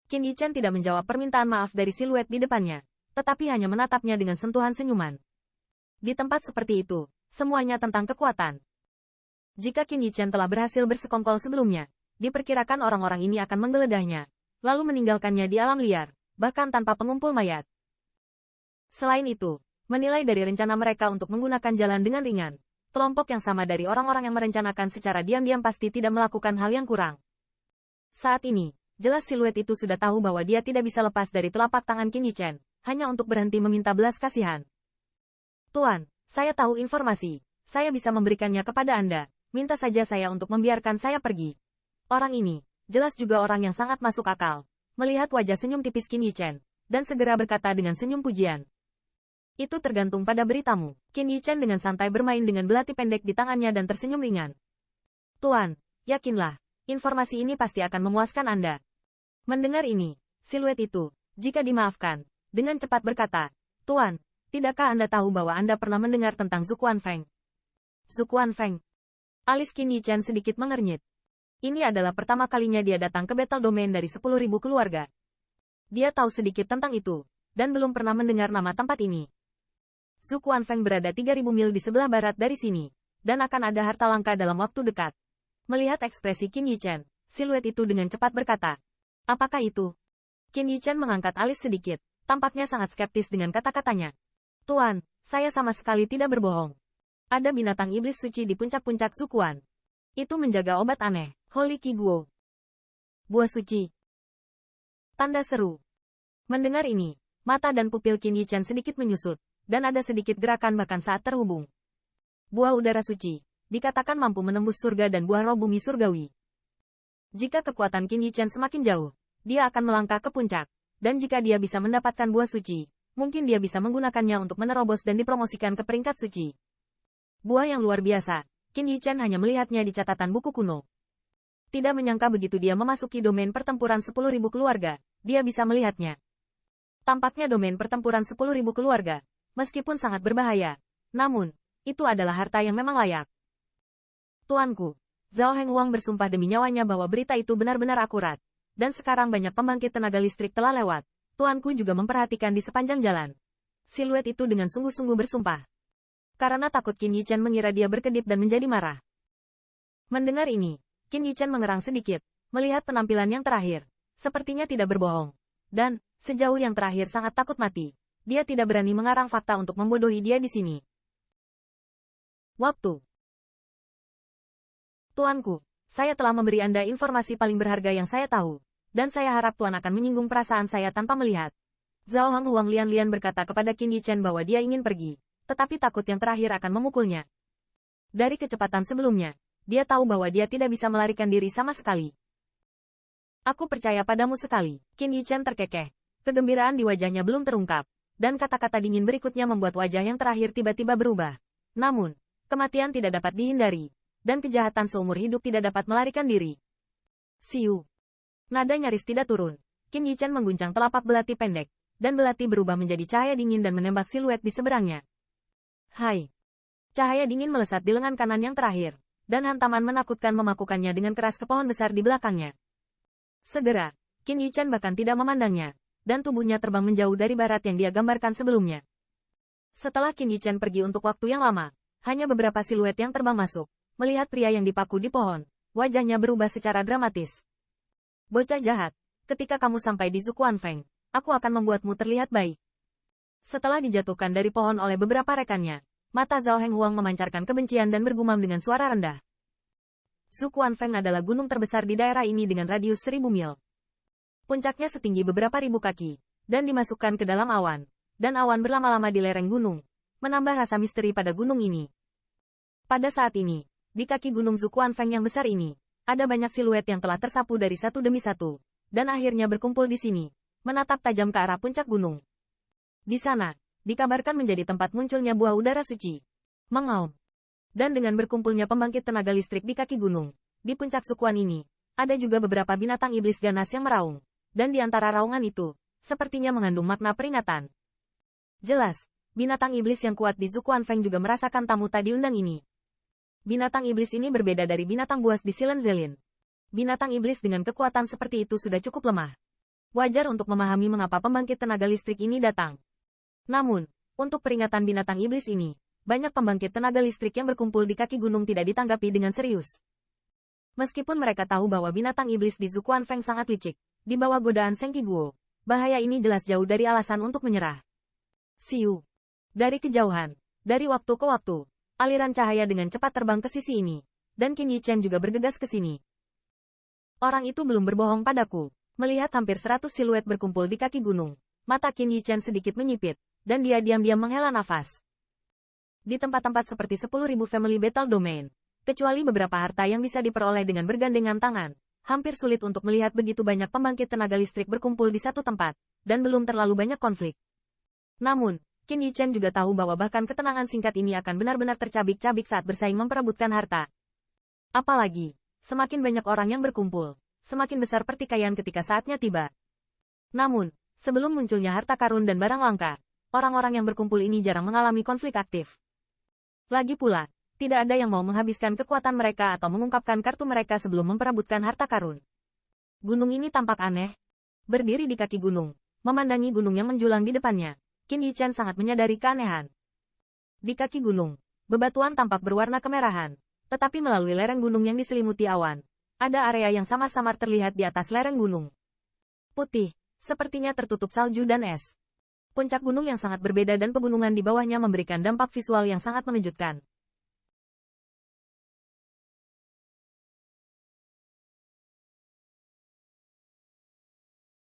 Qin Yichen tidak menjawab permintaan maaf dari siluet di depannya, tetapi hanya menatapnya dengan sentuhan senyuman. Di tempat seperti itu, semuanya tentang kekuatan. Jika Qin Yichen telah berhasil bersekongkol sebelumnya, diperkirakan orang-orang ini akan menggeledahnya, lalu meninggalkannya di alam liar, bahkan tanpa pengumpul mayat. Selain itu, menilai dari rencana mereka untuk menggunakan jalan dengan ringan, kelompok yang sama dari orang-orang yang merencanakan secara diam-diam pasti tidak melakukan hal yang kurang. Saat ini, jelas siluet itu sudah tahu bahwa dia tidak bisa lepas dari telapak tangan Qin Yichen, hanya untuk berhenti meminta belas kasihan. Tuan, saya tahu informasi. Saya bisa memberikannya kepada Anda. Minta saja saya untuk membiarkan saya pergi. Orang ini, jelas juga orang yang sangat masuk akal. Melihat wajah senyum tipis Qin Yichen, dan segera berkata dengan senyum pujian. Itu tergantung pada beritamu. Qin Yichen dengan santai bermain dengan belati pendek di tangannya dan tersenyum ringan. Tuan, yakinlah, informasi ini pasti akan memuaskan Anda. Mendengar ini, siluet itu, jika dimaafkan, dengan cepat berkata, Tuan, tidakkah Anda tahu bahwa Anda pernah mendengar tentang Zuquan Feng? Zuquan Feng. Alis Qin Yichen sedikit mengernyit. Ini adalah pertama kalinya dia datang ke Battle Domain dari 10.000 keluarga. Dia tahu sedikit tentang itu, dan belum pernah mendengar nama tempat ini. Zuquan Feng berada 3.000 mil di sebelah barat dari sini, dan akan ada harta langka dalam waktu dekat. Melihat ekspresi Qin Yichen, siluet itu dengan cepat berkata, apakah itu? Qin Yichen mengangkat alis sedikit, tampaknya sangat skeptis dengan kata-katanya. Tuan, saya sama sekali tidak berbohong. Ada binatang iblis suci di puncak-puncak Zuquan. Itu menjaga obat aneh, Holy Qi Guo. Buah suci. Tanda seru. Mendengar ini, mata dan pupil Qin Yichen sedikit menyusut, dan ada sedikit gerakan bahkan saat terhubung. Buah udara suci, dikatakan mampu menembus surga dan buah roh bumi surgawi. Jika kekuatan Qin Yichen semakin jauh, dia akan melangkah ke puncak, dan jika dia bisa mendapatkan buah suci, mungkin dia bisa menggunakannya untuk menerobos dan dipromosikan ke peringkat suci. Buah yang luar biasa, Qin Yichen hanya melihatnya di catatan buku kuno. Tidak menyangka begitu dia memasuki domain pertempuran 10.000 keluarga, dia bisa melihatnya. Tampaknya domain pertempuran 10.000 keluarga, meskipun sangat berbahaya, namun, itu adalah harta yang memang layak. Tuanku, Zhao Henghuang bersumpah demi nyawanya bahwa berita itu benar-benar akurat. Dan sekarang banyak pembangkit tenaga listrik telah lewat. Tuanku juga memperhatikan di sepanjang jalan. Siluet itu dengan sungguh-sungguh bersumpah. Karena takut Qin Yichen mengira dia berkedip dan menjadi marah. Mendengar ini, Qin Yichen mengerang sedikit, melihat penampilan yang terakhir. Sepertinya tidak berbohong. Dan, sejauh yang terakhir sangat takut mati. Dia tidak berani mengarang fakta untuk membodohi dia di sini. Waktu. Tuanku, saya telah memberi Anda informasi paling berharga yang saya tahu, dan saya harap Tuan akan menyinggung perasaan saya tanpa melihat. Zhao Henghuang lian-lian berkata kepada Qin Yichen bahwa dia ingin pergi, tetapi takut yang terakhir akan memukulnya. Dari kecepatan sebelumnya, dia tahu bahwa dia tidak bisa melarikan diri sama sekali. Aku percaya padamu sekali, Qin Yichen terkekeh. Kegembiraan di wajahnya belum terungkap, dan kata-kata dingin berikutnya membuat wajah yang terakhir tiba-tiba berubah. Namun, kematian tidak dapat dihindari. Dan kejahatan seumur hidup tidak dapat melarikan diri. Siu. Nada nyaris tidak turun. Qin Yichen mengguncang telapak belati pendek, dan belati berubah menjadi cahaya dingin dan menembak siluet di seberangnya. Hai. Cahaya dingin melesat di lengan kanan yang terakhir, dan hantaman menakutkan memakukannya dengan keras ke pohon besar di belakangnya. Segera, Qin Yichen bahkan tidak memandangnya, dan tubuhnya terbang menjauh dari barat yang dia gambarkan sebelumnya. Setelah Qin Yichen pergi untuk waktu yang lama, hanya beberapa siluet yang terbang masuk. Melihat pria yang dipaku di pohon, wajahnya berubah secara dramatis. Bocah jahat, ketika kamu sampai di Zuquan Feng, aku akan membuatmu terlihat baik. Setelah dijatuhkan dari pohon oleh beberapa rekannya, mata Zhao Henghuang memancarkan kebencian dan bergumam dengan suara rendah. Zuquan Feng adalah gunung terbesar di daerah ini dengan radius 1.000 mil. Puncaknya setinggi beberapa ribu kaki, dan dimasukkan ke dalam awan, dan awan berlama-lama di lereng gunung, menambah rasa misteri pada gunung ini. Pada saat ini, di kaki gunung Zuquan Feng yang besar ini, ada banyak siluet yang telah tersapu dari satu demi satu, dan akhirnya berkumpul di sini, menatap tajam ke arah puncak gunung. Di sana, dikabarkan menjadi tempat munculnya buah udara suci. Mengaum. Dan dengan berkumpulnya pembangkit tenaga listrik di kaki gunung, di puncak Zuquan ini, ada juga beberapa binatang iblis ganas yang meraung, dan di antara raungan itu, sepertinya mengandung makna peringatan. Jelas, binatang iblis yang kuat di Zuquan Feng juga merasakan tamu tak diundang ini. Binatang iblis ini berbeda dari binatang buas di Silen Zelin. Binatang iblis dengan kekuatan seperti itu sudah cukup lemah. Wajar untuk memahami mengapa pembangkit tenaga listrik ini datang. Namun, untuk peringatan binatang iblis ini, banyak pembangkit tenaga listrik yang berkumpul di kaki gunung tidak ditanggapi dengan serius. Meskipun mereka tahu bahwa binatang iblis di Zukuan Feng sangat licik, di bawah godaan Sengki Guo, bahaya ini jelas jauh dari alasan untuk menyerah. Siu. Dari kejauhan, dari waktu ke waktu, aliran cahaya dengan cepat terbang ke sisi ini, dan Qin Yichen juga bergegas ke sini. Orang itu belum berbohong padaku. Melihat hampir 100 siluet berkumpul di kaki gunung, mata Qin Yichen sedikit menyipit, dan dia diam-diam menghela nafas. Di tempat-tempat seperti 10.000 Family Battle Domain, kecuali beberapa harta yang bisa diperoleh dengan bergandengan tangan, hampir sulit untuk melihat begitu banyak pembangkit tenaga listrik berkumpul di satu tempat, dan belum terlalu banyak konflik. Namun, Qin Yichen juga tahu bahwa bahkan ketenangan singkat ini akan benar-benar tercabik-cabik saat bersaing memperebutkan harta. Apalagi, semakin banyak orang yang berkumpul, semakin besar pertikaian ketika saatnya tiba. Namun, sebelum munculnya harta karun dan barang langka, orang-orang yang berkumpul ini jarang mengalami konflik aktif. Lagi pula, tidak ada yang mau menghabiskan kekuatan mereka atau mengungkapkan kartu mereka sebelum memperebutkan harta karun. Gunung ini tampak aneh. Berdiri di kaki gunung, memandangi gunung yang menjulang di depannya, Qin Yichen sangat menyadari keanehan. Di kaki gunung, bebatuan tampak berwarna kemerahan, tetapi melalui lereng gunung yang diselimuti awan, ada area yang samar-samar terlihat di atas lereng gunung. Putih, sepertinya tertutup salju dan es. Puncak gunung yang sangat berbeda dan pegunungan di bawahnya memberikan dampak visual yang sangat mengejutkan.